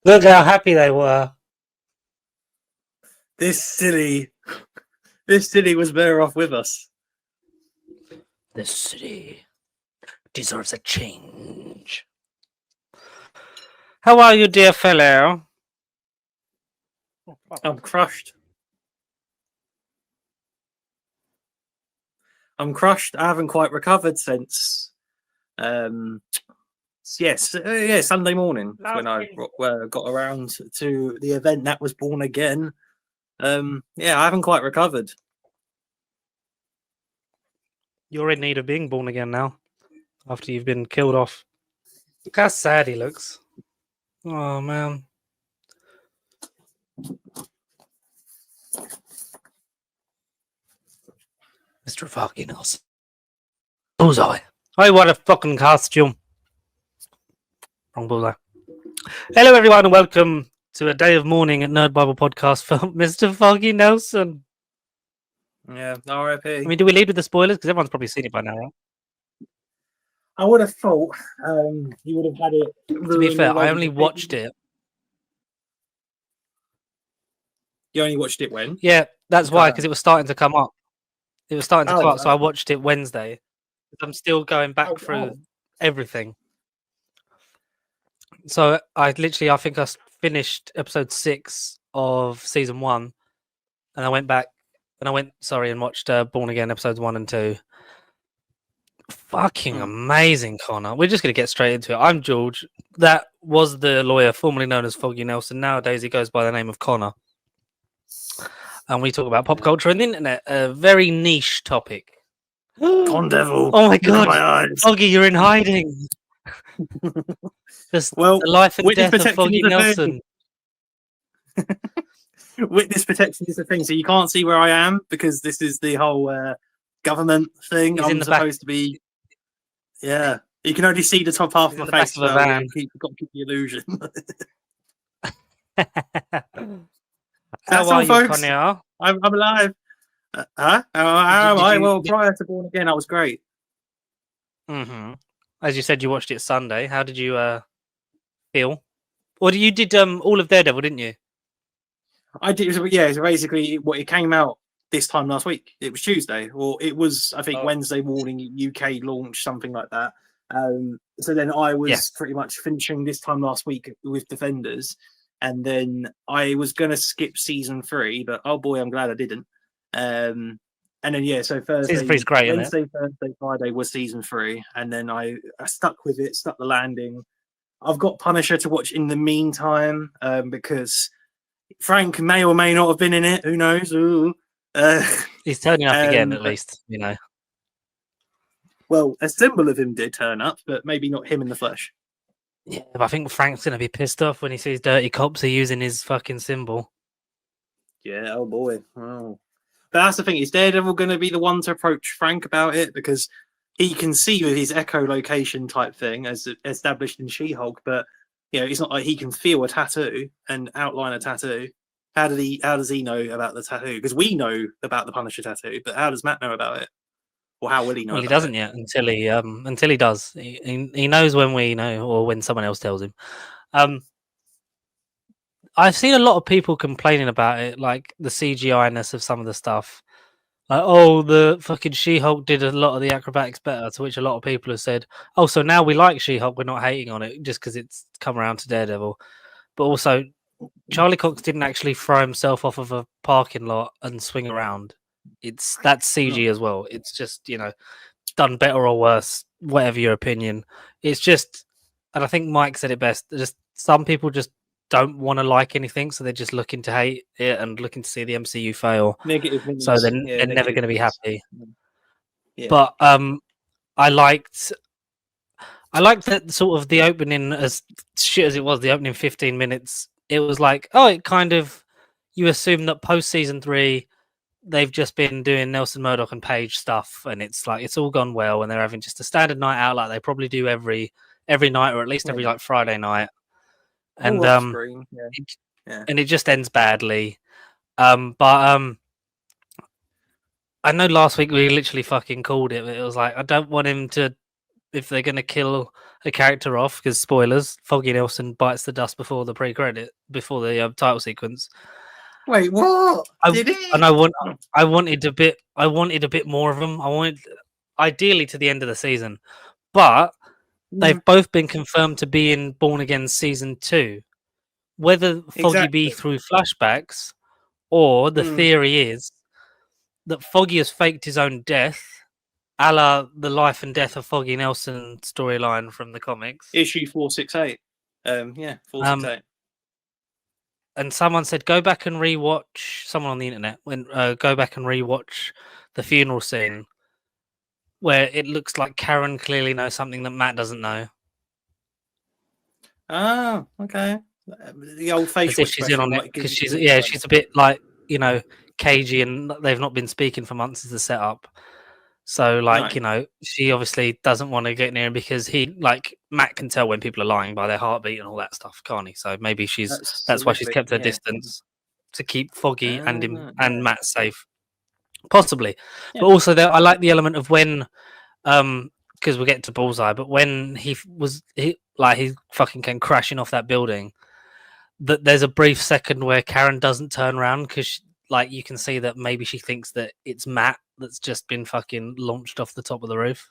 Look how happy they were. This city was better off with us. This city deserves a change. How are you, dear fellow? I'm crushed. I haven't quite recovered since. Sunday morning when I got around to the event that was Born Again. I haven't quite recovered. You're in need of being born again now, after you've been killed off. Look how sad he looks. Oh, man. Mr. Foggy Nelson. Bullseye. Oh, what a fucking costume. Wrong bullseye. Hello, everyone, and welcome to a day of mourning at Nerd Bible Podcast for Mr. Foggy Nelson. Yeah, R.I.P. I mean, do we lead with the spoilers? Because everyone's probably seen it by now, right? I would have thought you would have had it. To be fair, I only watched it. You only watched it when? Yeah, that's why, because it was starting to come up. It was starting to come up, so I okay. watched it Wednesday. I'm still going back through everything. So I think I finished episode 6 of season 1, and I went back and watched Born Again episodes 1 and 2. Fucking amazing, Connor. We're just gonna get straight into it. I'm George. That was the lawyer formerly known as Foggy Nelson. Nowadays he goes by the name of Conor. And we talk about pop culture and the internet, a very niche topic. On devil. Oh my god, Foggy, you're in hiding. Just the life and death of Foggy Nelson. Witness protection is the thing, so you can't see where I am because this is the whole government thing. He's I'm supposed to be. Yeah, you can only see the top half of my face. Of a van. You've got to keep the illusion. How are you, folks? Conor? I'm alive. How am I? Well, prior to Born Again, I was great. Mm-hmm. As you said, you watched it Sunday. How did you feel? Or you did all of Daredevil, didn't you? I did. Yeah, so basically, it came out this time last week. It was Tuesday, or it was, I think, Wednesday morning. UK launch, something like that. So then I was pretty much finishing this time last week with Defenders, and then I was gonna skip season 3, but oh boy, I'm glad I didn't. And then so Thursday, season 3 is great, Wednesday, Thursday, Friday was season 3, and then I stuck with it, stuck the landing. I've got Punisher to watch in the meantime because Frank may or may not have been in it. Who knows? He's turning up again, at least, you know. Well, a symbol of him did turn up, but maybe not him in the flesh. Yeah, but I think Frank's going to be pissed off when he sees dirty cops are using his fucking symbol. Yeah, oh boy. Oh. But that's the thing. Is Daredevil going to be the one to approach Frank about it? Because he can see with his echolocation type thing as established in She-Hulk, but it's not like he can feel a tattoo and outline a tattoo. How does he know about the tattoo? Because we know about the Punisher tattoo, but how does Matt know about it? Or how will he know? Well, he doesn't yet until he does. He knows when we know, or when someone else tells him. I've seen a lot of people complaining about it, like the CGI-ness of some of the stuff. Like, oh, the fucking She-Hulk did a lot of the acrobatics better, to which a lot of people have said, oh, so now we like She-Hulk, we're not hating on it just because it's come around to Daredevil. But also, Charlie Cox didn't actually throw himself off of a parking lot and swing around. That's CG as well. It's just, done better or worse, whatever your opinion. It's just, and I think Mike said it best, just some people just don't want to like anything, so they're just looking to hate it and looking to see the MCU fail. Negative. So they're never going to be happy. Yeah. But I liked that sort of the opening, as shit as it was, the opening 15 minutes. It was like, it kind of, you assume that post season 3, they've just been doing Nelson Murdoch and Page stuff, and it's like it's all gone well, and they're having just a standard night out like they probably do every night, or at least every like Friday night. And and it just ends badly. But I know last week we literally fucking called it. It was like, I don't want him to, if they're gonna kill a character off because spoilers: Foggy Nelson bites the dust before the before the title sequence. Wait, what? I Did he? and I wanted a bit more of them. I wanted ideally to the end of the season, but Yeah, they've both been confirmed to be in Born Again season 2. Whether Foggy be exactly. through flashbacks or the Mm. theory is that Foggy has faked his own death, a la the life and death of Foggy Nelson storyline from the comics. Issue 468. Yeah, Um, 468. and someone said go back and rewatch. Someone on the internet when go back and rewatch the funeral scene where it looks like Karen clearly knows something that Matt doesn't know, Oh, okay. The old as facial if she's in expression on it like because gives she's you she's a bit like cagey and they've not been speaking for months as the setup. So no, she obviously doesn't want to get near him because Matt can tell when people are lying by their heartbeat and all that stuff, can't he? So maybe that's why she's absolutely. kept her Yeah. distance to keep Foggy and him and Yeah. Matt safe, possibly. Yeah. But also I like the element of when because we'll get to Bullseye, but when he fucking came crashing off that building, that there's a brief second where Karen doesn't turn around because you can see that maybe she thinks that it's Matt that's just been fucking launched off the top of the roof.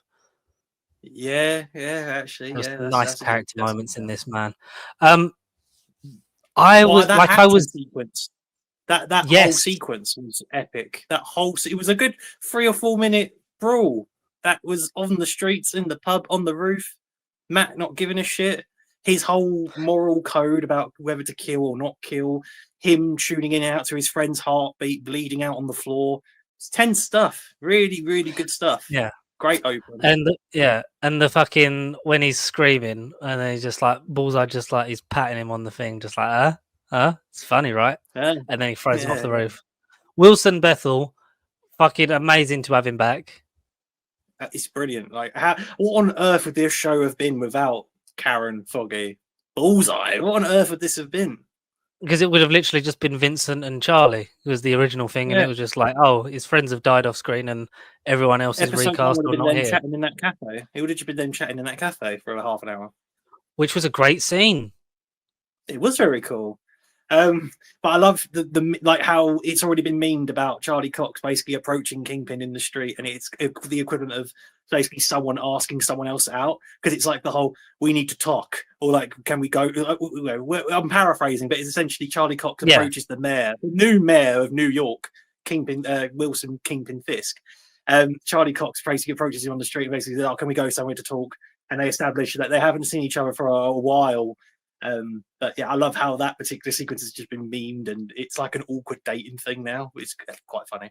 Yeah, actually, There was yeah, some nice that's a good character that's moments in yeah. this, man. I Well, was that like, I action was sequence, that whole yes, sequence was epic. It was a good 3 or 4 minute brawl. That was on the streets, in the pub, on the roof. Matt not giving a shit. His whole moral code about whether to kill or not kill. Him tuning in and out to his friend's heartbeat, bleeding out on the floor. It's tense stuff. Really, really good stuff. yeah. Great open. And the fucking when he's screaming and then he's just like Bullseye, just like he's patting him on the thing, just like it's funny, right? Yeah, And then he throws him off the yeah. roof. Wilson Bethel, fucking amazing to have him back It's brilliant. Like, what on earth would this show have been without Karen, Foggy, Bullseye? What on earth would this have been? because it would have literally just been Vincent and Charlie was the original thing, and it Yeah. was just like, oh, his friends have died off screen and everyone else is Episode 1 recast would have or been not them here, chatting in that cafe. It would have just been them chatting in that cafe for a half an hour. which was a great scene. It was very cool. But I love the like how it's already been memed about Charlie Cox basically approaching Kingpin in the street, and it's the equivalent of basically someone asking someone else out, because it's like the whole "we need to talk" or like "can we go?" I'm paraphrasing, but it's essentially Charlie Cox Yeah, approaches the new mayor of New York, Kingpin Wilson Kingpin Fisk. Charlie Cox basically approaches him on the street and basically says, "Oh, can we go somewhere to talk?" And they establish that they haven't seen each other for a while. But yeah, I love how that particular sequence has just been memed, and it's like an awkward dating thing now. It's quite funny.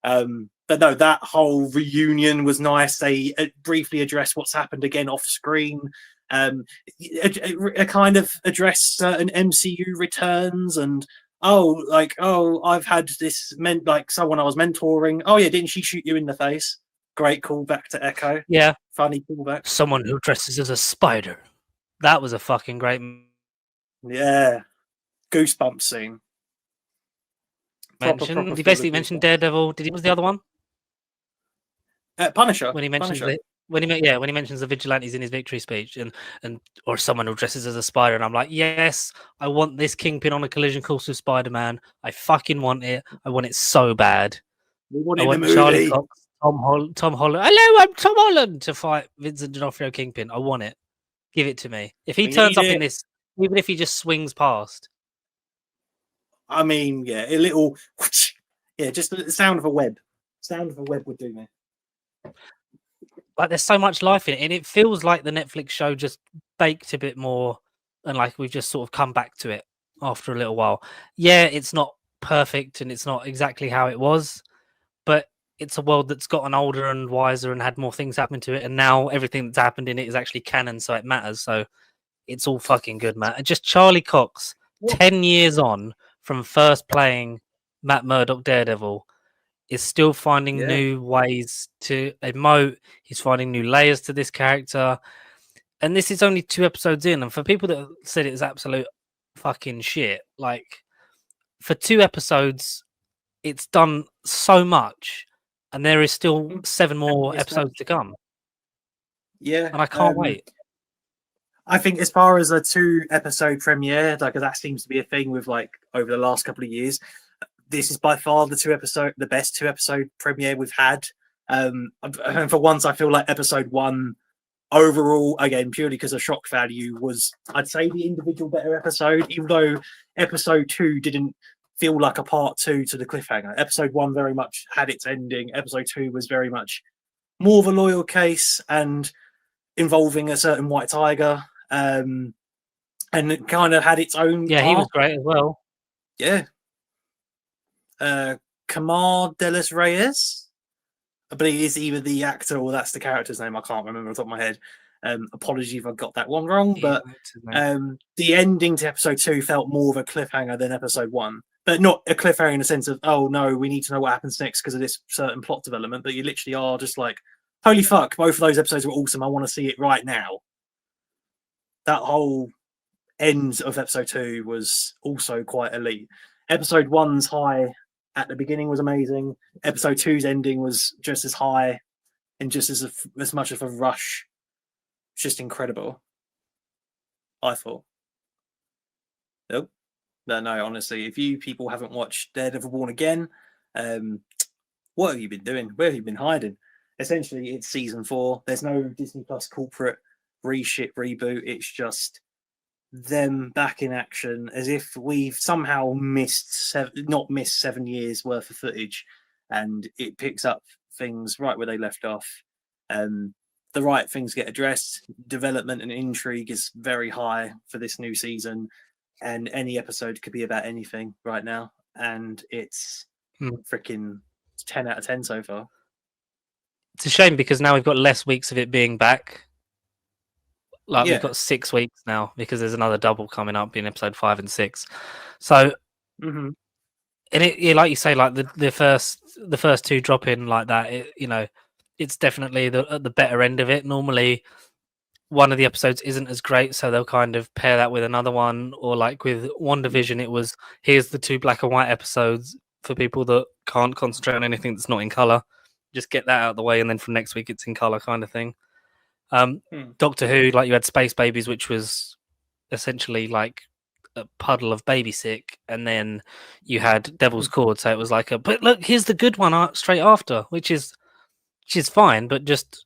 But no, that whole reunion was nice. They briefly address what's happened again off screen. A kind of address certain MCU returns and I've had this meant like someone I was mentoring. Oh yeah, didn't she shoot you in the face? Great callback to Echo. yeah. Funny callback. Someone who dresses as a spider. That was a fucking great. Yeah, goosebumps scene. Proper He feel the basically mentioned goosebumps. Daredevil. Did he? Was the other one Punisher. when he mentions Punisher. it? When he mentions the vigilantes in his victory speech, and or someone who dresses as a spider, and I'm like, yes, I want this Kingpin on a collision course with Spider-Man. I fucking want it. I want it so bad. We want I it in the want Charlie movie. Cox, Tom Holland. Hello, I'm Tom Holland to fight Vincent D'Onofrio Kingpin. I want it. Give it to me. If he We turns need up in it. this, even if he just swings past, I mean, yeah, a little, yeah, just the sound of a web. Sound of a web would do me. like there's so much life in it, and it feels like the Netflix show just baked a bit more, and like we've just sort of come back to it after a little while. Yeah, it's not perfect, and it's not exactly how it was, but it's a world that's gotten older and wiser and had more things happen to it, and now everything that's happened in it is actually canon, so it matters. So it's all fucking good, man. And just Charlie Cox, What? 10 years on from first playing Matt Murdock Daredevil, is still finding Yeah. new ways to emote. He's finding new layers to this character. And this is only 2 episodes in. And for people that said it was absolute fucking shit, like for 2 episodes, it's done so much. And there is still 7 more It's episodes to come. Yeah. And I can't wait. I think as far as a 2-episode premiere, like that seems to be a thing with like over the last couple of years. This is by far the best 2-episode premiere we've had. And for once, I feel like episode 1 overall, again purely because of shock value, was, I'd say, the individual better episode. Even though episode 2 didn't feel like a part 2 to the cliffhanger. Episode 1 very much had its ending. Episode 2 was very much more of a loyal case and involving a certain white tiger, and it kind of had its own Yeah, he was great as well. Yeah. Camar de los Reyes, I believe, is either the actor or that's the character's name. I can't remember off the top of my head. Apology if I got that one wrong, but the ending to episode 2 felt more of a cliffhanger than episode 1. But not a cliffhanger in the sense of, oh no, we need to know what happens next because of this certain plot development. But you literally are just like, holy fuck, both of those episodes were awesome. I want to see it right now. That whole end of episode 2 was also quite elite. Episode 1's high at the beginning was amazing. Episode 2's ending was just as high and just as much of a rush. Just incredible, I thought. Nope. No, honestly, if you people haven't watched Daredevil Born Again, what have you been doing? Where have you been hiding? Essentially, it's season 4. There's no Disney Plus corporate reboot. It's just them back in action, as if we've somehow not missed 7 years worth of footage, and it picks up things right where they left off. The right things get addressed. Development and intrigue is very high for this new season, and any episode could be about anything right now, and it's freaking 10 out of 10 so far. It's a shame because now we've got less weeks of it being back. Like we've got 6 weeks now because there's another double coming up in episode 5 and 6. So, and it, like you say, like the first 2 drop in like that. It's definitely the better end of it. Normally, one of the episodes isn't as great, so they'll kind of pair that with another one, or like with WandaVision, it was here's the 2 black and white episodes for people that can't concentrate on anything that's not in color. Just get that out of the way, and then from next week it's in color, kind of thing. Doctor Who, like you had Space Babies, which was essentially like a puddle of baby sick, and then you had Devil's Cord, so it was like but look, here's the good one straight after, which is fine, but just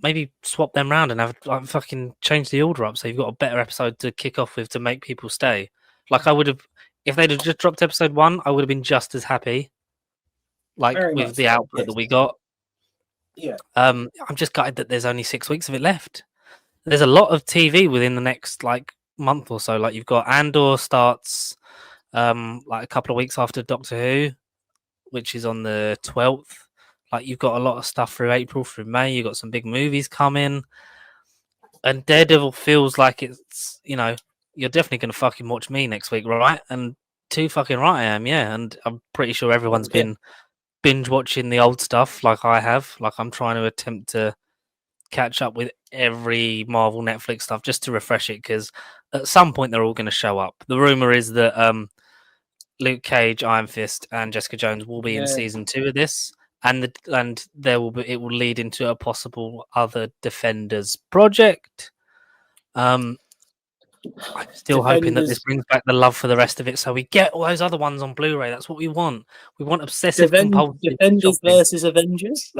maybe swap them around and have like fucking change the order up so you've got a better episode to kick off with to make people stay. Like I would have, if they'd have just dropped episode 1, I would have been just as happy. Like very with the output that we got. Yeah. I'm just gutted that there's only 6 weeks of it left. There's a lot of TV within the next like month or so. Like you've got Andor starts like a couple of weeks after Doctor Who, which is on the 12th. Like you've got a lot of stuff through April, through May. You've got some big movies coming, and Daredevil feels like it's you're definitely gonna fucking watch me next week, right? And too fucking right I am, yeah. And I'm pretty sure everyone's been binge watching the old stuff like I have. Like I'm trying to attempt to catch up with every Marvel Netflix stuff just to refresh it, because at some point they're all going to show up. The rumor is that Luke Cage, Iron Fist, and Jessica Jones will be in season 2 of this, and it will lead into a possible other Defenders project. I'm still hoping that this brings back the love for the rest of it, so we get all those other ones on Blu-ray. That's what we want. We want obsessive compulsive Defenders versus Avengers.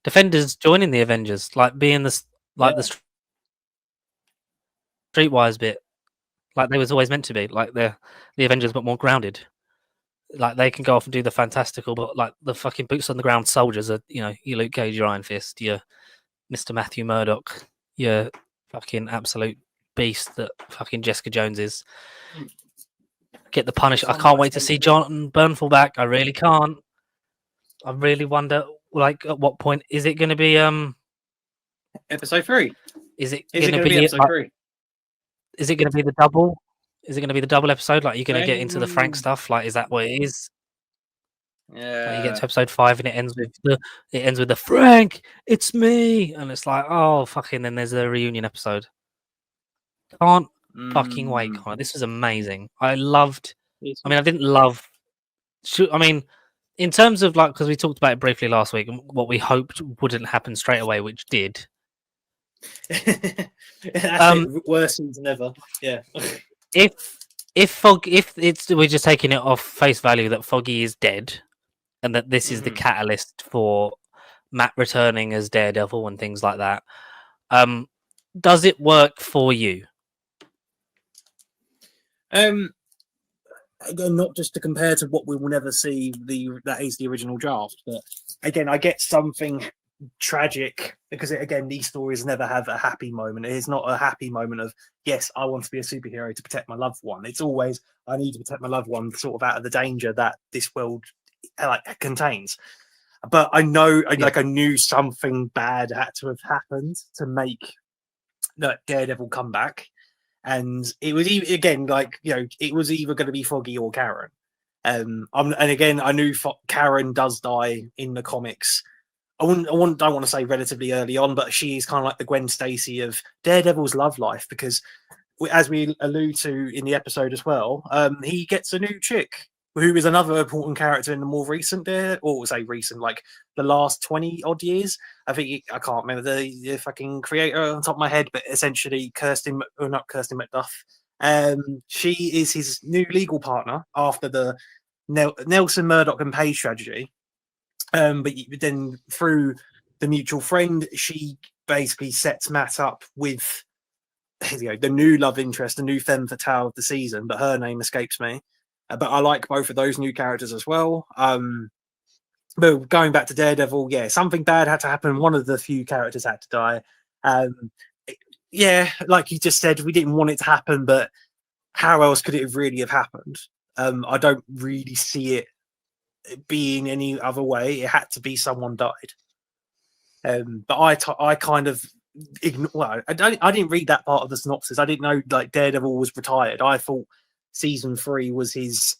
Defenders joining the Avengers, like being the streetwise bit, like they was always meant to be, like the Avengers, but more grounded. Like they can go off and do the fantastical, but like the fucking boots on the ground soldiers are, your Luke Cage, your Iron Fist, your Mr. Matthew Murdock, your fucking absolute beast that fucking Jessica Jones is. Get the Punisher. I can't wait to see John Bernthal back. I really can't. I really wonder, like, at what point is it going to be? Episode 3. Is it going to be episode 3? Is it going to be the double? Is it going to be the double episode? Like, you're going to get into the Frank stuff? Like, is that what it is? Yeah. Like you get to episode 5 and it ends with the Frank, it's me, and it's like, oh fucking. Then there's a reunion episode. Can't fucking wait, Conor. This was amazing. I didn't love. I mean, in terms of like, because we talked about it briefly last week, and what we hoped wouldn't happen straight away, which did. That's it. Worst season ever. Yeah. if we're just taking it off face value that Foggy is dead, and that this is the catalyst for Matt returning as Daredevil and things like that, does it work for you? Again, not just to compare to what we will never see, that is the original draft, but again, I get something tragic because these stories never have a happy moment. It is not a happy moment of, yes, I want to be a superhero to protect my loved one. It's always, I need to protect my loved one sort of out of the danger that this world contains. But I know, I knew something bad had to have happened to make Daredevil come back. And it was it was either going to be Foggy or Karen. And again, I knew Karen does die in the comics. Don't want to say relatively early on, but she is kind of like the Gwen Stacy of Daredevil's love life, because as we allude to in the episode as well, he gets a new chick who is another important character in the more recent like the last 20 odd years. I can't remember the fucking creator on top of my head, but essentially not Kirsten McDuff. She is his new legal partner after the Nelson, Murdoch and Page tragedy. But then through the mutual friend, she basically sets Matt up with the new love interest, the new femme fatale of the season, but her name escapes me. But I like both of those new characters as well. But going back to Daredevil, something bad had to happen. One of the few characters had to die. Like you just said, we didn't want it to happen, but how else could it have really have happened? I don't really see it being any other way. It had to be someone died. But I kind of I didn't read that part of the synopsis. I didn't know like Daredevil was retired. I thought season 3 was his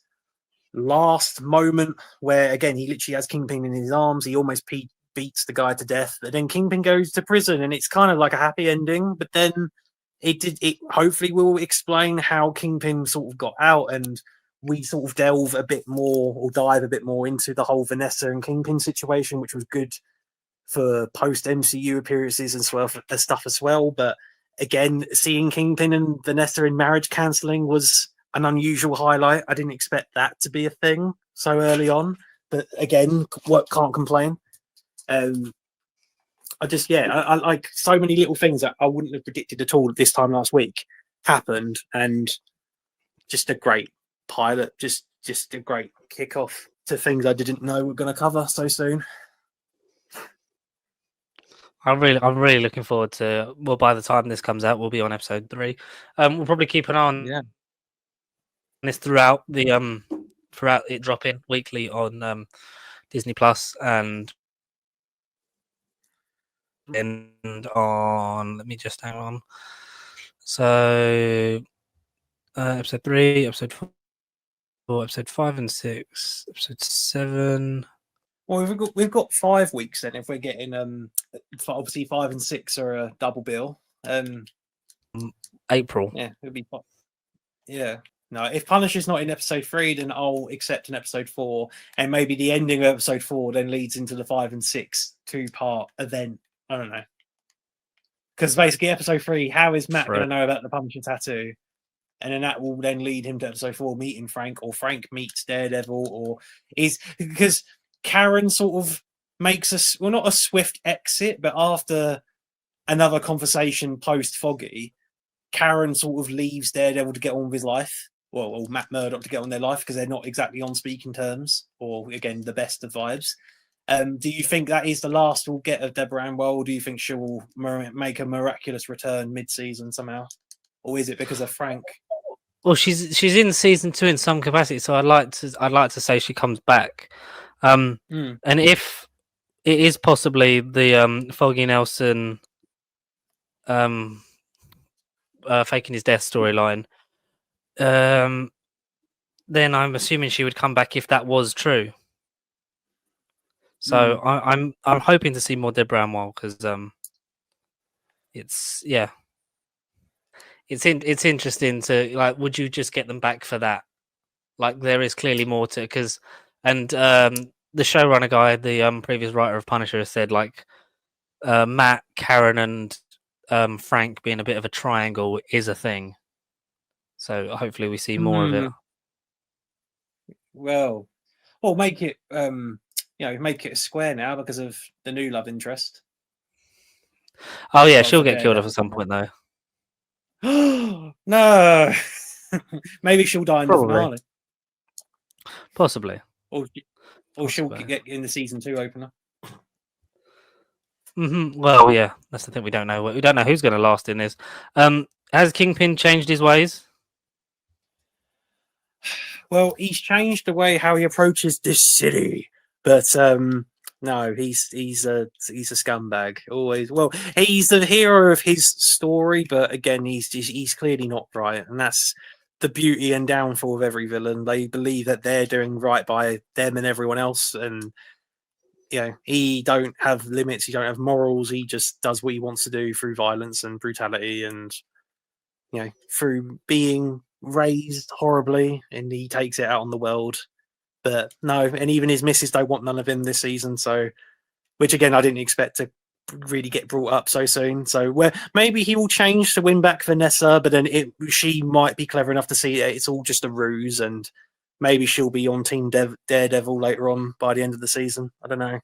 last moment where, again, he literally has Kingpin in his arms. He almost beats the guy to death, but then Kingpin goes to prison, and it's kind of like a happy ending. But then it hopefully will explain how Kingpin sort of got out, and we sort of delve a bit more or dive a bit more into the whole Vanessa and Kingpin situation, which was good for post MCU appearances and stuff as well. But again, seeing Kingpin and Vanessa in marriage counseling was an unusual highlight. I didn't expect that to be a thing so early on, but again, can't complain. I like so many little things that I wouldn't have predicted at all this time last week happened, and just a great pilot, just a great kickoff to things I didn't know we're going to cover so soon. I'm really looking forward to. Well, by the time this comes out, we'll be on episode 3. We'll probably keep an eye on this throughout it dropping weekly on Disney Plus and on. Let me just hang on. So episode 3, episode 4, episode 5 and 6, episode 7. Well, we've got 5 weeks then. If we're getting obviously 5 and 6 are a double bill. April. Yeah, it'll be. Yeah. No, if Punisher's not in episode 3, then I'll accept an episode 4, and maybe the ending of episode 4 then leads into the 5 and 6 2-part event. I don't know. Because basically, episode 3, how is Matt going to know about the Punisher tattoo? And then that will then lead him to episode 4, meeting Frank, or Frank meets Daredevil, or is because Karen sort of makes not a swift exit, but after another conversation post Foggy, Karen sort of leaves Daredevil to get on with his life, or Matt Murdock to get on their life, because they're not exactly on speaking terms, or again, the best of vibes. Do you think that is the last we'll get of Deborah Ann, or do you think she will make a miraculous return mid-season somehow? Or is it because of Frank? Well, she's in season 2 in some capacity, so I'd like to say she comes back. And if it is possibly the Foggy Nelson faking his death storyline, then I'm assuming she would come back if that was true. So I'm hoping to see more Deborah Ann because it's interesting to like. Would you just get them back for that? Like there is clearly more to the showrunner guy, the previous writer of Punisher, has said like Matt, Karen, and Frank being a bit of a triangle is a thing. So hopefully we see more of it. Well, or make it make it a square now because of the new love interest. Oh yeah, Well, she'll for get killed off Daredevil. at some point though. No, maybe she'll die in the Probably. finale, Possibly. or she'll Possibly. get in the season 2 opener. Well, yeah, that's the thing. We don't know. We don't know who's going to last in this. Has Kingpin changed his ways? Well, he's changed the way how he approaches this city, but no, he's a scumbag. Always. Well, he's the hero of his story, but again, he's clearly not right, and that's the beauty and downfall of every villain. They believe that they're doing right by them and everyone else, and he don't have limits. He don't have morals. He just does what he wants to do through violence and brutality, and through being raised horribly, and he takes it out on the world. But no, and even his missus don't want none of him this season. So, which again, I didn't expect to really get brought up so soon. So, where maybe he will change to win back Vanessa, but then she might be clever enough to see it's all just a ruse, and maybe she'll be on Team Daredevil later on by the end of the season. I don't know,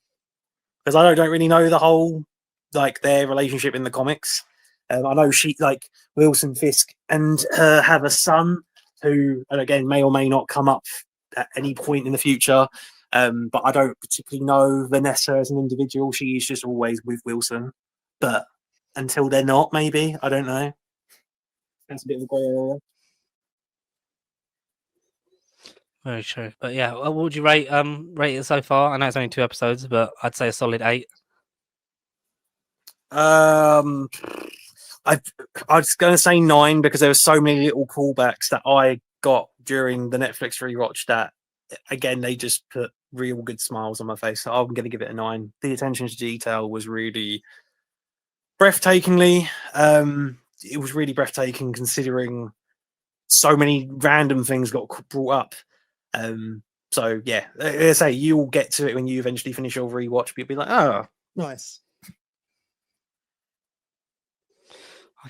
because I don't really know the whole their relationship in the comics. I know she Wilson Fisk and her have a son who, and again, may or may not come up at any point in the future. But I don't particularly know Vanessa as an individual. She is just always with Wilson. But until they're not, maybe I don't know. That's a bit of a grey area. Very true. But yeah, what would you rate it so far? I know it's only 2 episodes, but I'd say a solid 8. I was going to say 9 because there were so many little callbacks that I got during the Netflix rewatch that, again, they just put real good smiles on my face. So I'm going to give it a 9. The attention to detail was really breathtakingly. It was really breathtaking considering so many random things got brought up. So yeah, like I say, you'll get to it when you eventually finish your rewatch. But you'll be like, oh, nice.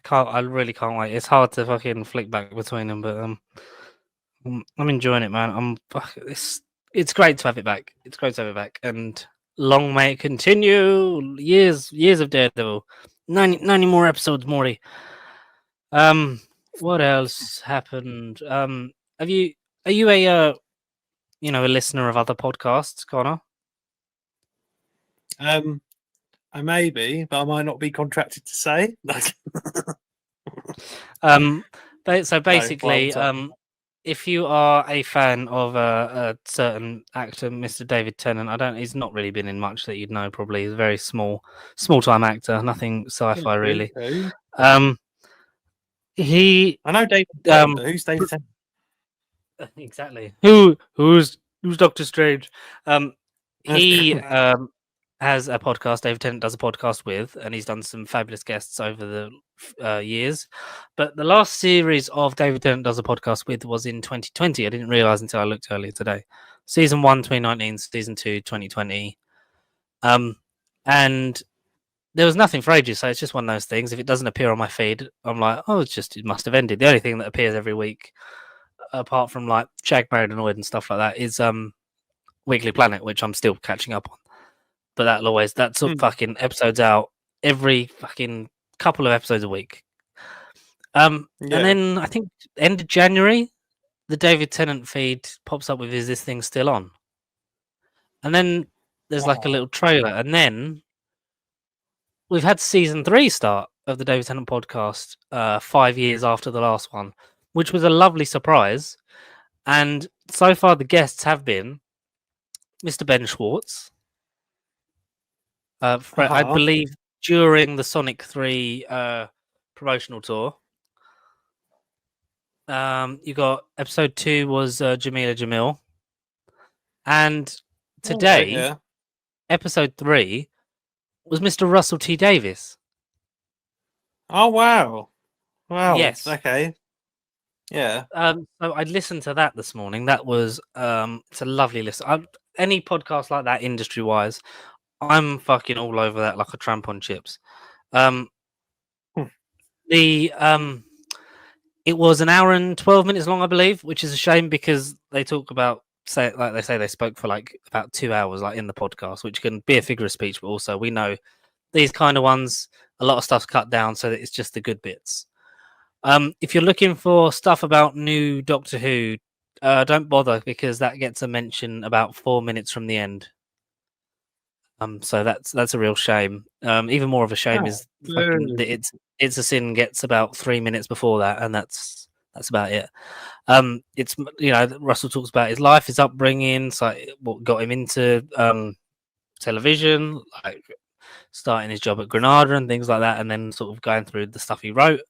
I really can't wait. It's hard to fucking flick back between them, but I'm enjoying it, man. It's great to have it back. It's great to have it back, and long may it continue. Years of Daredevil. 90 more episodes, Morty. What else happened? Are you a a listener of other podcasts, Connor? I may be, but I might not be contracted to say. So basically, if you are a fan of a certain actor, Mr. David Tennant, he's not really been in much that you'd know. Probably he's a very small time actor, nothing sci-fi really. I know David Tennant, but who's David Tennant? Exactly. Who's Doctor Strange? He has a podcast. David Tennant does a podcast with, and he's done some fabulous guests over the years. But the last series of David Tennant does a podcast with was in 2020. I didn't realize until I looked earlier today. Season 1, 2019, season 2, 2020. And there was nothing for ages, so it's just one of those things. If it doesn't appear on my feed, I'm like, oh, it must have ended. The only thing that appears every week, apart from like Shag Married Annoyed and stuff like that, is Weekly Planet, which I'm still catching up on. But that's fucking episodes out every fucking couple of episodes a week. And then I think end of January, the David Tennant feed pops up with "Is this thing still on?" And then there's like a little trailer, and then we've had season 3 start of the David Tennant podcast 5 years after the last one, which was a lovely surprise. And so far, the guests have been Mr. Ben Schwartz. I believe during the Sonic 3 promotional tour. You got episode 2 was Jamila Jamil. And today, episode 3 was Mr. Russell T. Davis. Oh, wow. Wow. Yes. Okay. Yeah. So I listened to that this morning. That was it's a lovely listen. any podcast like that, industry wise, I'm fucking all over that like a tramp on chips. Um, Hmm. the It was an hour and 12 minutes long, I believe, which is a shame because they talk about they spoke for like about 2 hours, like in the podcast, which can be a figure of speech, but also we know these kind of ones, a lot of stuff's cut down so that it's just the good bits. If you're looking for stuff about new Doctor Who, don't bother because that gets a mention about 4 minutes from the end. So that's a real shame. Even more of a shame Oh, is fucking that it's a sin gets about 3 minutes before that, and that's about it. It's Russell talks about his life, his upbringing, it's like what got him into television, like starting his job at Granada and things like that, and then sort of going through the stuff he wrote.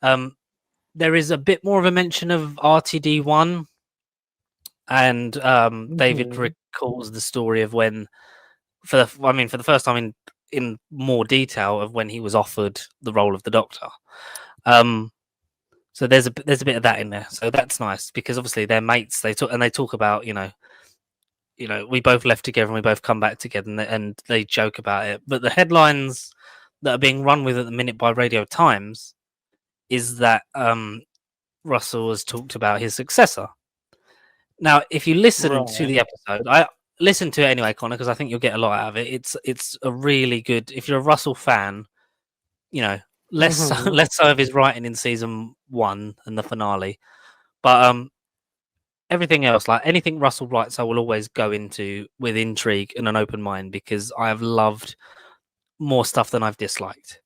Um, there is a bit more of a mention of RTD1, and David recalls the story of when, for the first time in more detail of when he was offered the role of the Doctor. So there's a bit of that in there. So that's nice because obviously they're mates. They talk about we both left together and we both come back together, and they joke about it. But the headlines that are being run with at the minute by Radio Times is that Russell has talked about his successor. Now, if you listen to the episode, I listen to it anyway, Connor, because I think you'll get a lot out of it. It's a really good. If you're a Russell fan, less less so of his writing in season 1 and the finale, but everything else, like anything Russell writes, I will always go into with intrigue and an open mind because I have loved more stuff than I've disliked.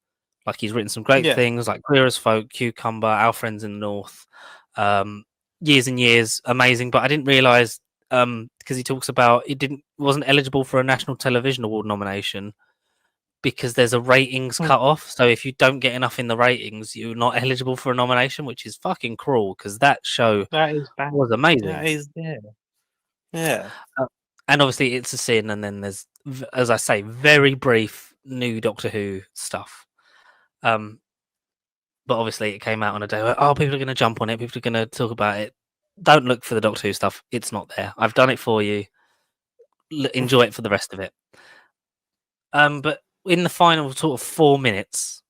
Like he's written some great things, like Queer as Folk, Cucumber, Our Friends in the North, Years and Years, amazing. But I didn't realize because he talks about wasn't eligible for a National Television Award nomination because there's a ratings cut off. So if you don't get enough in the ratings, you're not eligible for a nomination, which is fucking cruel because that show was amazing. That is yeah. And obviously it's a sin, and then there's, as I say, very brief new Doctor Who stuff. But obviously it came out on a day where people are going to jump on it, people are going to talk about it. Don't look for the Doctor Who stuff; it's not there. I've done it for you. Enjoy it for the rest of it. But in the final sort of 4 minutes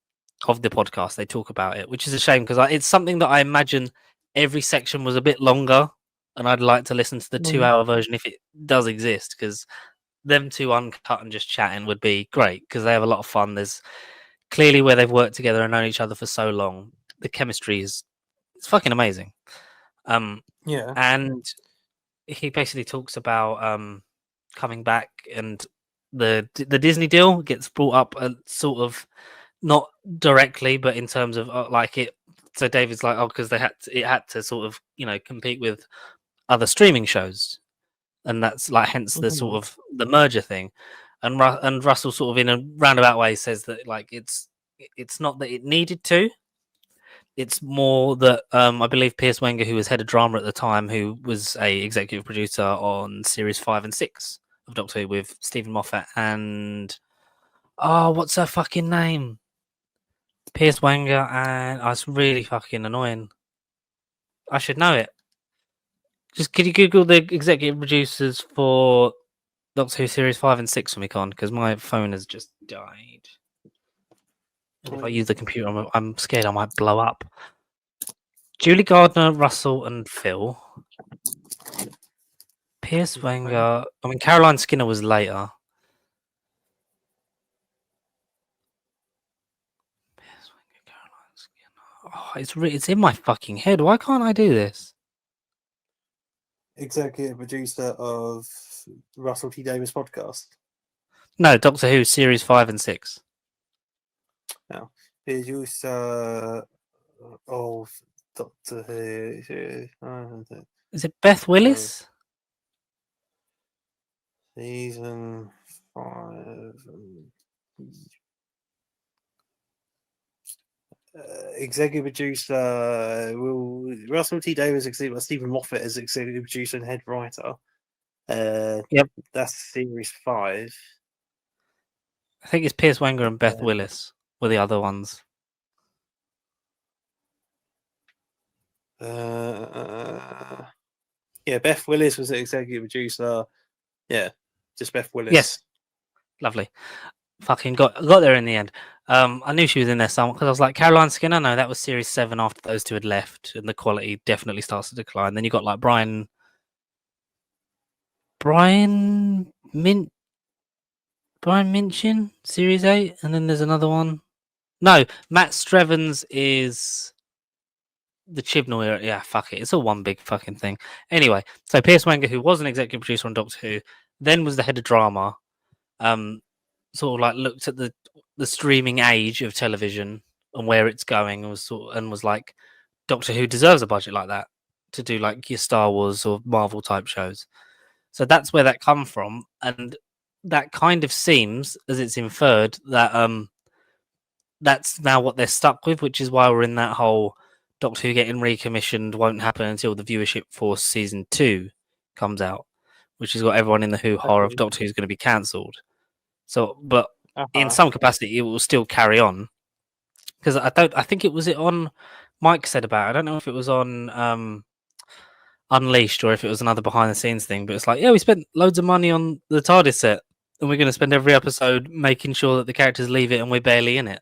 of the podcast, they talk about it, which is a shame because it's something that I imagine every section was a bit longer, and I'd like to listen to the 2-hour version if it does exist because them two uncut and just chatting would be great because they have a lot of fun. There's clearly where they've worked together and known each other for so long. The chemistry it's fucking amazing. And he basically talks about coming back, and the Disney deal gets brought up sort of not directly, but in terms of like it. So David's like, because it had to sort of compete with other streaming shows, and that's like hence the sort of the merger thing. And Russell sort of in a roundabout way says that like it's not that it needed to. It's more that I believe Piers Wenger, who was head of drama at the time, who was a executive producer on series 5 and 6 of Doctor Who with Stephen Moffat and what's her fucking name? Piers Wenger, and it's really fucking annoying. I should know it. Just could you Google the executive producers for Doctor Who series 5 and 6 for me, Con? Because my phone has just died. And if I use the computer, I'm scared I might blow up. Julie Gardner, Russell, and Phil. Piers Wenger. I mean, Caroline Skinner was later. Piers Wenger, Caroline Skinner. It's in my fucking head. Why can't I do this? Executive producer of Russell T Davies podcast. No, Doctor Who series 5 and 6. No, producer of Doctor Who. Is it Beth Willis? Season 5. Executive producer Russell T Davies, Stephen Moffat as executive producer and head writer. Yep, that's series 5. I think it's Piers Wenger and Beth Willis were the other ones. Yeah, Beth Willis was the executive producer. Yeah, just Beth Willis. Yes, lovely. Fucking got there in the end. I knew she was in there somewhere because I was like, Caroline Skinner. No, that was series 7 after those two had left, and the quality definitely starts to decline. Then you got like Brian Minchin, series 8, and then there's another one. No, Matt Strevens is the Chibnall era. Yeah, fuck it. It's all one big fucking thing. Anyway, so Piers Wenger, who was an executive producer on Doctor Who, then was the head of drama, sort of like looked at the streaming age of television and where it's going, and was like, Doctor Who deserves a budget like that to do like your Star Wars or Marvel type shows. So that's where that come from, and that kind of seems, as it's inferred, that that's now what they're stuck with, which is why we're in that whole Doctor Who getting recommissioned won't happen until the viewership for season 2 comes out, which is what everyone in the Who horror of Doctor Who is going to be cancelled. So, but in some capacity, it will still carry on because I think it was it on. Mike said about it. I don't know if it was on Unleashed or if it was another behind the scenes thing, but it's like, yeah, we spent loads of money on the TARDIS set, and we're going to spend every episode making sure that the characters leave it, and we're barely in it.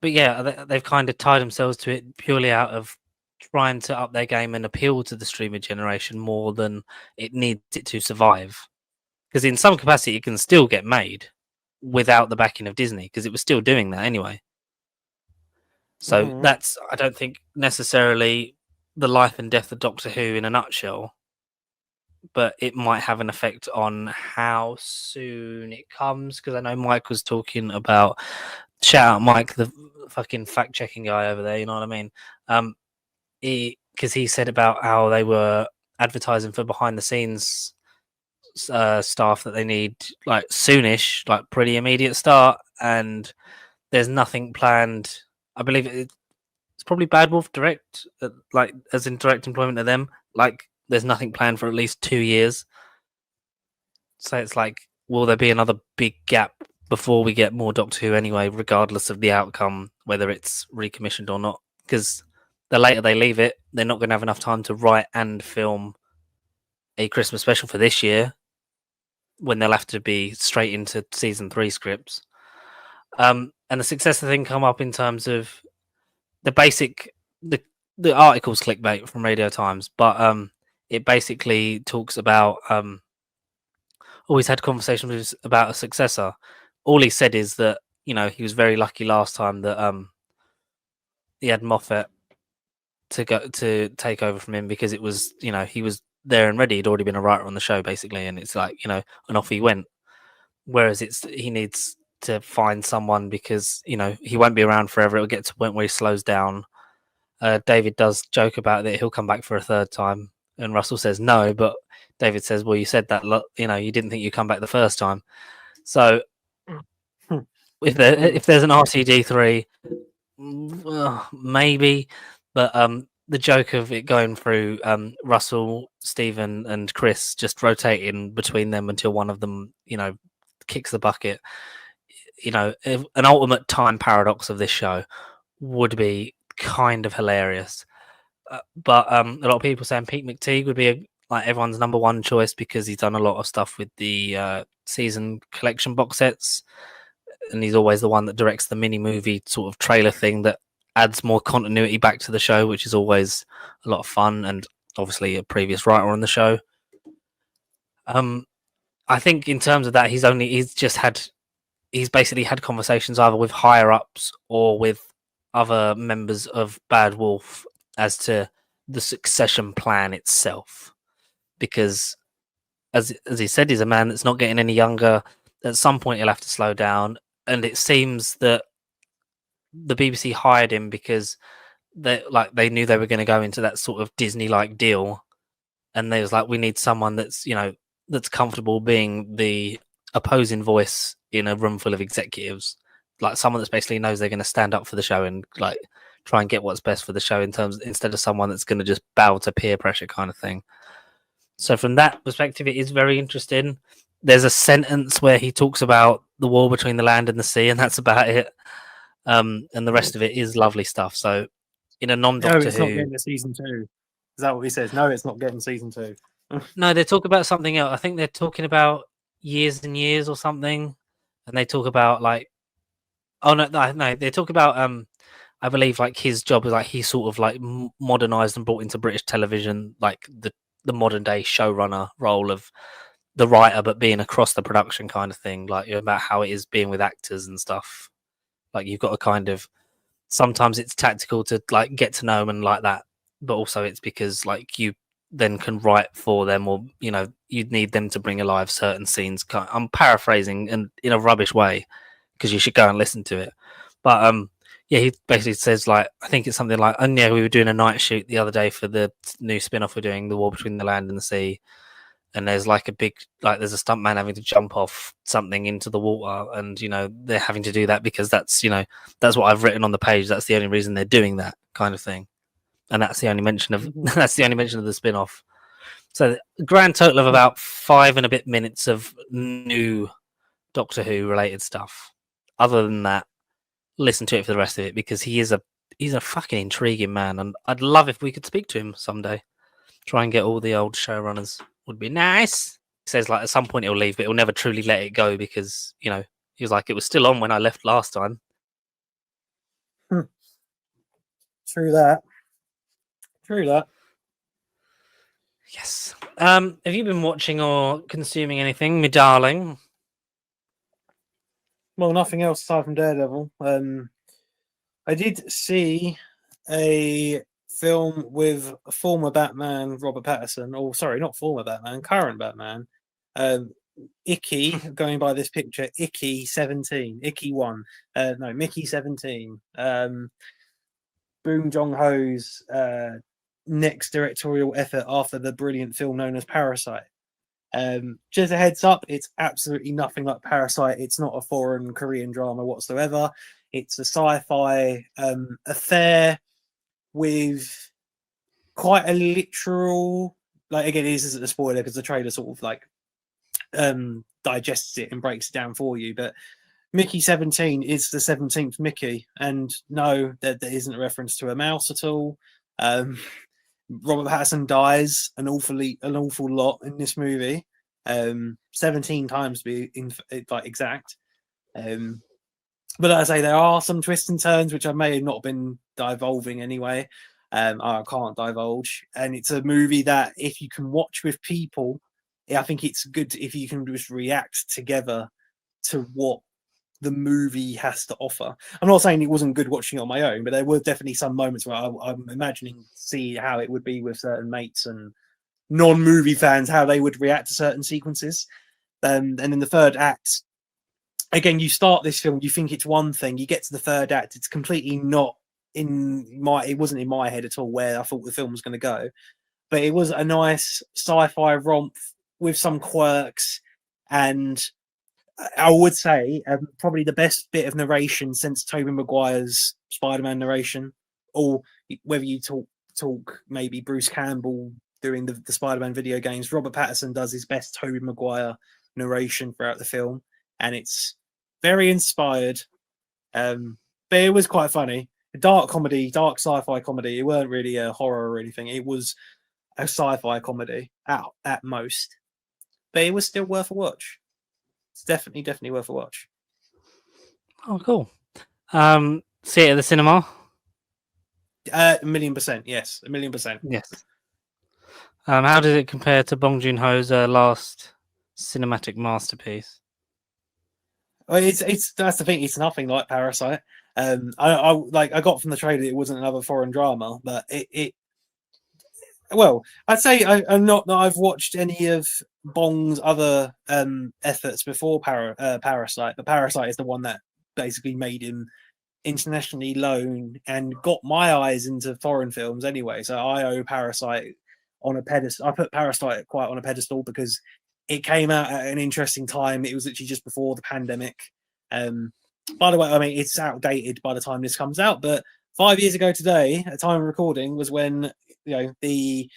But yeah, they've kind of tied themselves to it purely out of trying to up their game and appeal to the streamer generation more than it needs it to survive. Because in some capacity, it can still get made without the backing of Disney, because it was still doing that anyway. So that's, I don't think, necessarily the life and death of Doctor Who in a nutshell, but it might have an effect on how soon it comes. Because I know Mike was talking about, shout out Mike, the fucking fact checking guy over there, you know what I mean? Because he said about how they were advertising for behind the scenes staff that they need like soonish, like pretty immediate start, and there's nothing planned. I believe it's probably Bad Wolf direct, like as in direct employment of them. Like there's nothing planned for at least 2 years. So it's like, will there be another big gap before we get more Doctor Who anyway, regardless of the outcome, whether it's recommissioned or not? Because the later they leave it, they're not going to have enough time to write and film a Christmas special for this year, when they'll have to be straight into season 3 scripts. And the successor thing come up in terms of the basic, the article's clickbait from Radio Times, but it basically talks about always had conversations about a successor. All he said is that, you know, he was very lucky last time that he had Moffat to take over from him, because it was, you know, he was there and ready. He'd already been a writer on the show basically, and it's like, you know, and off he went. Whereas he needs to find someone, because, you know, he won't be around forever. It'll get to a point where he slows down. David does joke about that he'll come back for a third time, and Russell says no, but David says, well, you said that, you know, you didn't think you'd come back the first time. So if there's an RCD3, maybe, but the joke of it going through Russell, Stephen, and Chris, just rotating between them until one of them, you know, kicks the bucket. You know, an ultimate time paradox of this show would be kind of hilarious. But a lot of people saying Pete McTeague would be like everyone's number one choice, because he's done a lot of stuff with the season collection box sets, and he's always the one that directs the mini movie sort of trailer thing that adds more continuity back to the show, which is always a lot of fun, and obviously a previous writer on the show. I think in terms of that, he's basically had conversations either with higher ups or with other members of Bad Wolf as to the succession plan itself, because as he said, he's a man that's not getting any younger. At some point he'll have to slow down, and it seems that the BBC hired him because they knew they were going to go into that sort of Disney like deal, and they was like, we need someone that's, you know, that's comfortable being the opposing voice in a room full of executives, like someone that's basically knows they're going to stand up for the show and like try and get what's best for the show, instead of someone that's going to just bow to peer pressure kind of thing. So from that perspective, it is very interesting. There's a sentence where he talks about the war between the land and the sea, and that's about it. And the rest of it is lovely stuff. So in a non-Doctor Who, it's Who, not getting to season 2. Is that what he says? No, it's not getting season 2. No, they talk about something else. I think they're talking about years and years or something, and they talk about like, oh no, they talk about I believe like his job was like he sort of like modernized and brought into British television like the modern day showrunner role of the writer, but being across the production kind of thing, like about how it is being with actors and stuff. Like you've got to kind of sometimes it's tactical to like get to know them and like that, but also it's because like you then can write for them, or you'd need them to bring alive certain scenes. I'm paraphrasing and in a rubbish way because you should go and listen to it. But yeah, he basically says like I think it's something like, and yeah, we were doing a night shoot the other day for the new spin-off we're doing, the War Between the Land and the Sea, and there's like a big there's a stuntman having to jump off something into the water, and they're having to do that because that's what I've written on the page. That's the only reason they're doing that kind of thing, and that's the only mention of that's the only mention of the spin-off. So grand total of about 5 and a bit minutes of new Doctor Who related stuff. Other than that, listen to it for the rest of it because he's a fucking intriguing man, and I'd love if we could speak to him someday. Try and get all the old showrunners would be nice. He says like at some point he'll leave, but he'll never truly let it go because he was like it was still on when I left last time. True that. Yes. Have you been watching or consuming anything, me darling? Well, nothing else aside from Daredevil. I did see a film with former Batman Robert Pattinson, or sorry, not former Batman, current Batman, Icky, going by this picture, Icky 17, Icky 1, no, Mickey 17, Boom Jong Ho's next directorial effort after the brilliant film known as Parasite. Just a heads up, it's absolutely nothing like Parasite. It's not a foreign Korean drama whatsoever. It's a sci-fi affair with quite a literal, like again, this isn't a spoiler because the trailer sort of like digests it and breaks it down for you. But Mickey 17 is the 17th Mickey, and no, there isn't a reference to a mouse at all. Robert Pattinson dies an awful lot in this movie, 17 times to be exact. But as I say, there are some twists and turns which I may have not been divulging anyway. I can't divulge, and it's a movie that if you can watch with people, I think it's good if you can just react together to what the movie has to offer. I'm not saying it wasn't good watching it on my own, but there were definitely some moments where I'm imagining see how it would be with certain mates and non-movie fans, how they would react to certain sequences. And in the third act, again, you start this film, you think it's one thing, you get to the third act, it's completely not it wasn't in my head at all where I thought the film was going to go. But it was a nice sci-fi romp with some quirks, and I would say probably the best bit of narration since Tobey Maguire's Spider-Man narration, or whether you talk maybe Bruce Campbell doing the Spider-Man video games. Robert Pattinson does his best Tobey Maguire narration throughout the film, and it's very inspired. But it was quite funny. A dark comedy, dark sci-fi comedy. It weren't really a horror or anything. It was a sci-fi comedy at most, but it was still worth a watch. It's definitely worth a watch. Oh, cool. See it at the cinema? 1,000,000%, yes, 1,000,000%. Yes. How did it compare to Bong Joon-ho's last cinematic masterpiece? Well, it's that's the thing. It's nothing like Parasite. I got from the trailer it wasn't another foreign drama, but well, I'd say I'm not that I've watched any of Bong's other efforts before Parasite, but Parasite is the one that basically made him internationally known and got my eyes into foreign films anyway. So I owe Parasite on a pedestal. I put Parasite quite on a pedestal because it came out at an interesting time. It was actually just before the pandemic. By the way, I mean, it's outdated by the time this comes out, but 5 years ago today, at time of recording, was when the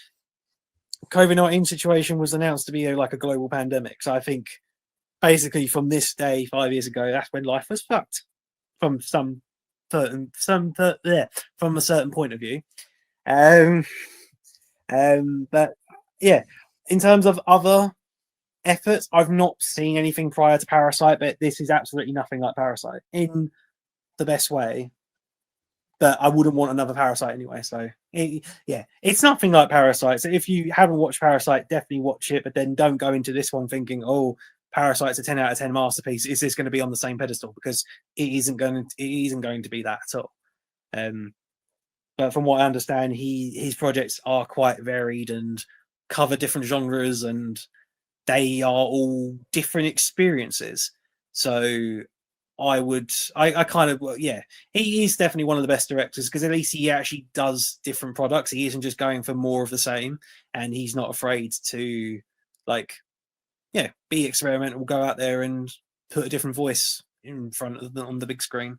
COVID-19 situation was announced to be like a global pandemic. So I think basically from this day 5 years ago, that's when life was fucked from from a certain point of view. But yeah, in terms of other efforts, I've not seen anything prior to Parasite, but this is absolutely nothing like Parasite in the best way. But I wouldn't want another Parasite anyway. So it's nothing like Parasite. So if you haven't watched Parasite, definitely watch it. But then don't go into this one thinking, "Oh, Parasite's a 10 out of 10 masterpiece. Is this going to be on the same pedestal?" Because it isn't going to be that at all. But from what I understand, his projects are quite varied and cover different genres, and they are all different experiences. So I kind of, yeah, he is definitely one of the best directors because at least he actually does different products. He isn't just going for more of the same, and he's not afraid to, like, yeah, be experimental, go out there and put a different voice in front of on the big screen.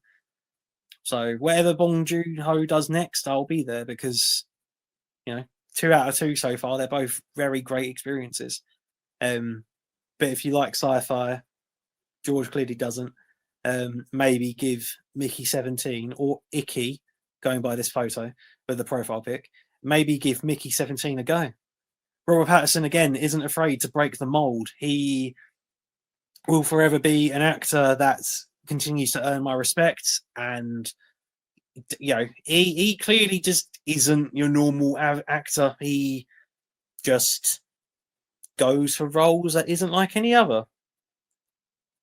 So whatever Bong Joon-ho does next, I'll be there because, 2 out of 2 so far. They're both very great experiences. But if you like sci-fi, George clearly doesn't. Maybe give Mickey 17 or Icky, going by this photo with the profile pic, maybe give Mickey 17 a go. Robert Pattinson, again, isn't afraid to break the mold. He will forever be an actor that continues to earn my respect, and he clearly just isn't your normal actor. He just goes for roles that isn't like any other.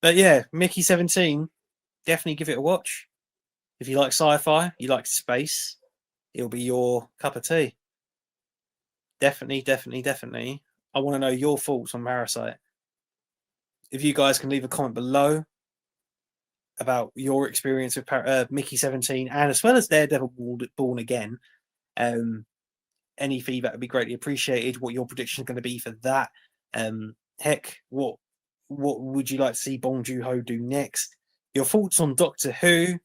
But yeah, Mickey 17, definitely give it a watch. If you like sci-fi, you like space, it'll be your cup of tea. Definitely, definitely, definitely. I want to know your thoughts on Parasite. If you guys can leave a comment below about your experience with Mickey 17 and as well as Daredevil Born Again, any feedback would be greatly appreciated. What your prediction is going to be for that? Heck, what would you like to see Bong Joon-ho do next? Your thoughts on Doctor Who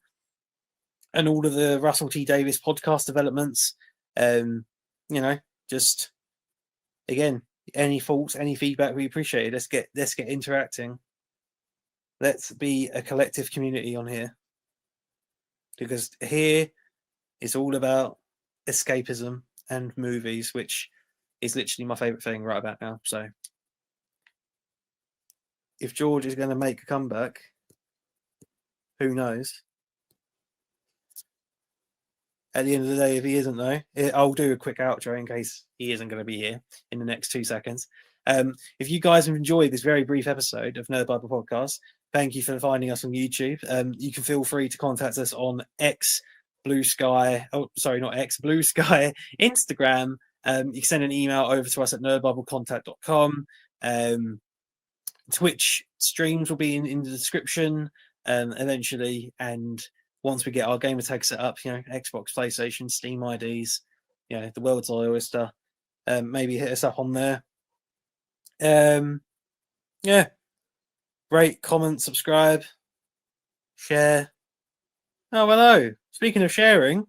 and all of the Russell T Davies podcast developments. Just again, any thoughts, any feedback, we appreciate it. Let's get interacting. Let's be a collective community on here, because here it's all about escapism and movies, which is literally my favorite thing right about now. So if George is going to make a comeback, who knows? At the end of the day, if he isn't, though, I'll do a quick outro in case he isn't going to be here in the next 2 seconds. If you guys have enjoyed this very brief episode of Nerd Bible Podcast, thank you for finding us on YouTube. You can feel free to contact us on X, Blue Sky. Oh, sorry, not X, Blue Sky, Instagram. You can send an email over to us at nerdbiblecontact.com. Twitch streams will be in the description eventually, and once we get our gamer tag set up, Xbox, PlayStation, Steam IDs, the world's oyster, maybe hit us up on there. Rate, comment, subscribe, share. Oh, hello. Speaking of sharing,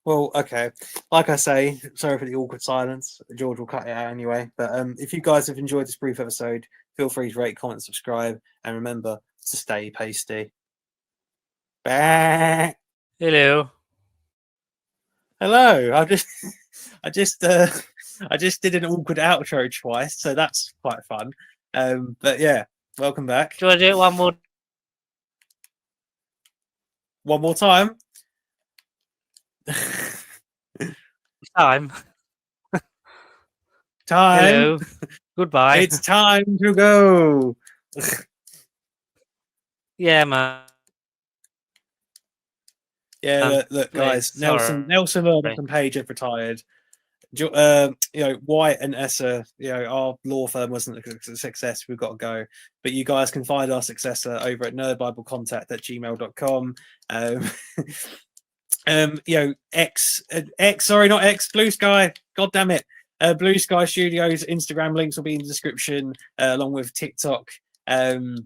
well, okay. Like I say, sorry for the awkward silence. George will cut it out anyway. But if you guys have enjoyed this brief episode, feel free to rate, comment, subscribe, and remember to stay pasty. Bah! Hello. Hello. I just did an awkward outro twice, so that's quite fun. But yeah, welcome back. Do you want to do it one more time? time? Time. Hello. Goodbye. It's time to go. Yeah, man. Yeah, look, guys. Sorry. Nelson and Page have retired. White and Essa, our law firm wasn't a success. We've got to go. But you guys can find our successor over at nerdbiblecontact@gmail.com. Blue Sky. God damn it. Blue Sky Studios Instagram links will be in the description, along with TikTok and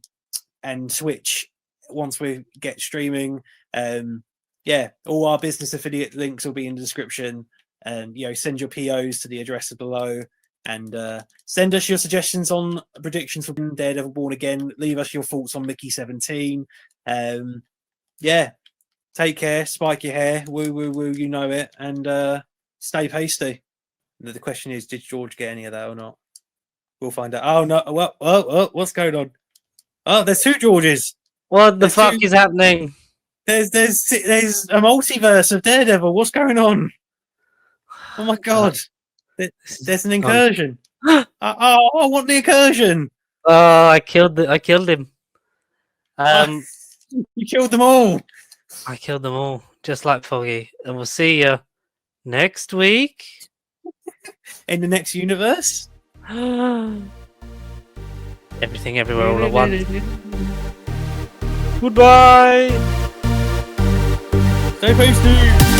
Twitch once we get streaming. All our business affiliate links will be in the description. And send your POs to the address below, and send us your suggestions on predictions for Daredevil Born Again. Leave us your thoughts on Mickey 17. Take care, spike your hair, woo woo woo, you know it, and stay pasty. The question is, did George get any of that or not? We'll find out. Oh no! What's going on? Oh, there's 2 Georges. What the There's fuck 2 is happening? There's a multiverse of Daredevil. What's going on? Oh my god! There's an incursion. I want the incursion. Oh, I killed him. You killed them all. I killed them all, just like Foggy. And we'll see you next week. In the next universe. Everything everywhere all at once. Goodbye. Stay posted.